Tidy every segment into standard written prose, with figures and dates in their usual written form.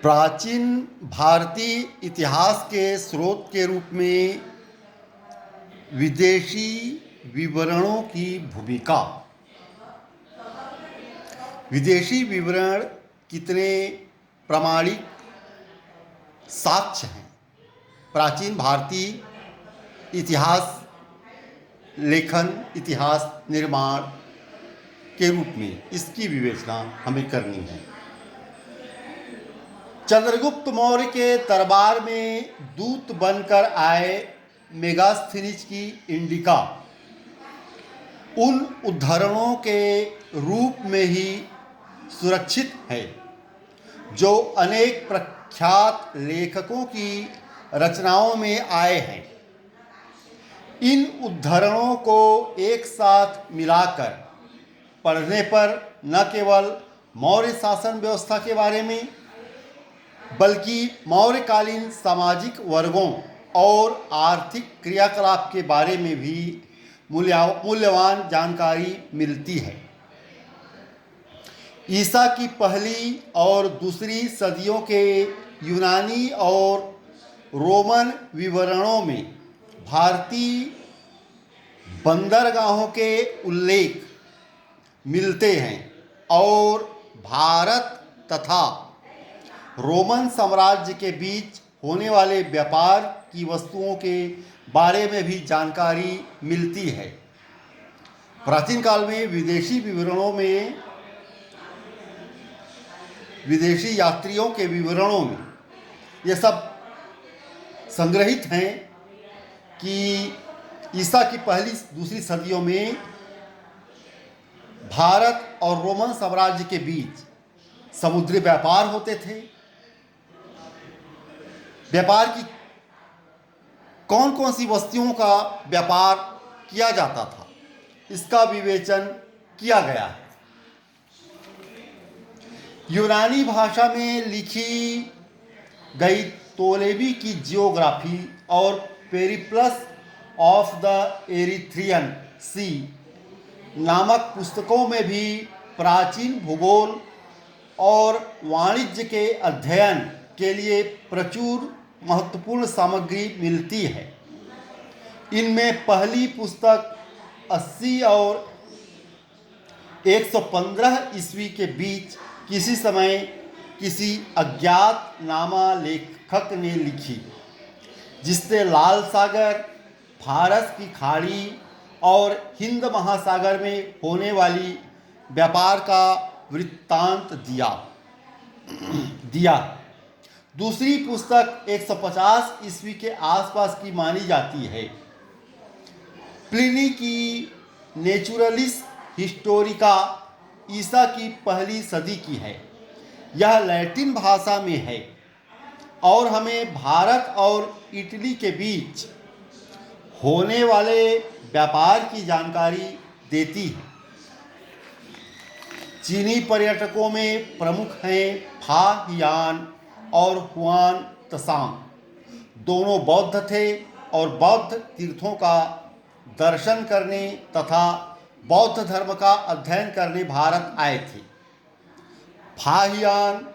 प्राचीन भारतीय इतिहास के स्रोत के रूप में विदेशी विवरणों की भूमिका। विदेशी विवरण कितने प्रामाणिक साक्ष्य हैं प्राचीन भारतीय इतिहास लेखन, इतिहास निर्माण के रूप में, इसकी विवेचना हमें करनी है। चंद्रगुप्त मौर्य के दरबार में दूत बनकर आए मेगास्थनीज की इंडिका उन उद्धरणों के रूप में ही सुरक्षित है जो अनेक प्रख्यात लेखकों की रचनाओं में आए हैं। इन उद्धरणों को एक साथ मिलाकर पढ़ने पर न केवल मौर्य शासन व्यवस्था के बारे में बल्कि मौर्यकालीन सामाजिक वर्गों और आर्थिक क्रियाकलाप के बारे में भी मूल्यवान जानकारी मिलती है। ईसा की पहली और दूसरी सदियों के यूनानी और रोमन विवरणों में भारतीय बंदरगाहों के उल्लेख मिलते हैं और भारत तथा रोमन साम्राज्य के बीच होने वाले व्यापार की वस्तुओं के बारे में भी जानकारी मिलती है। प्राचीन काल में विदेशी विवरणों में, विदेशी यात्रियों के विवरणों में ये सब संग्रहित हैं कि ईसा की पहली दूसरी सदियों में भारत और रोमन साम्राज्य के बीच समुद्री व्यापार होते थे। व्यापार की कौन कौन सी वस्तुओं का व्यापार किया जाता था, इसका विवेचन किया गया है। यूनानी भाषा में लिखी गई तोलेबी की जियोग्राफी और पेरिप्लस ऑफ द एरिथ्रियन सी नामक पुस्तकों में भी प्राचीन भूगोल और वाणिज्य के अध्ययन के लिए प्रचुर महत्वपूर्ण सामग्री मिलती है। इनमें पहली पुस्तक 80 और 115 ईस्वी के बीच किसी समय किसी अज्ञात नामा लेखक ने लिखी, जिससे लाल सागर, फारस की खाड़ी और हिंद महासागर में होने वाली व्यापार का वृत्तांत दिया। दूसरी पुस्तक 150 ईस्वी के आसपास की मानी जाती है। प्लिनी की नेचुरलिस हिस्टोरिका ईसा की पहली सदी की है। यह लैटिन भाषा में है और हमें भारत और इटली के बीच होने वाले व्यापार की जानकारी देती है। चीनी पर्यटकों में प्रमुख हैं फा हियान और हुआन त्सांग। दोनों बौद्ध थे और बौद्ध तीर्थों का दर्शन करने तथा बौद्ध धर्म का अध्ययन करने भारत आए थे। फा हियान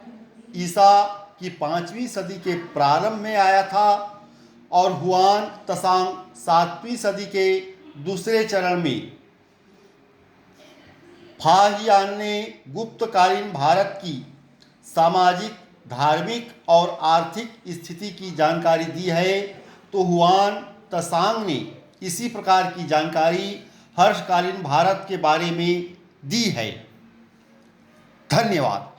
ईसा की 5वीं सदी के प्रारंभ में आया था और हुआन त्सांग 7वीं सदी के दूसरे चरण में। फा हियान ने गुप्तकालीन भारत की सामाजिक, धार्मिक और आर्थिक स्थिति की जानकारी दी है, तो हुआन त्सांग ने इसी प्रकार की जानकारी हर्षकालीन भारत के बारे में दी है। धन्यवाद।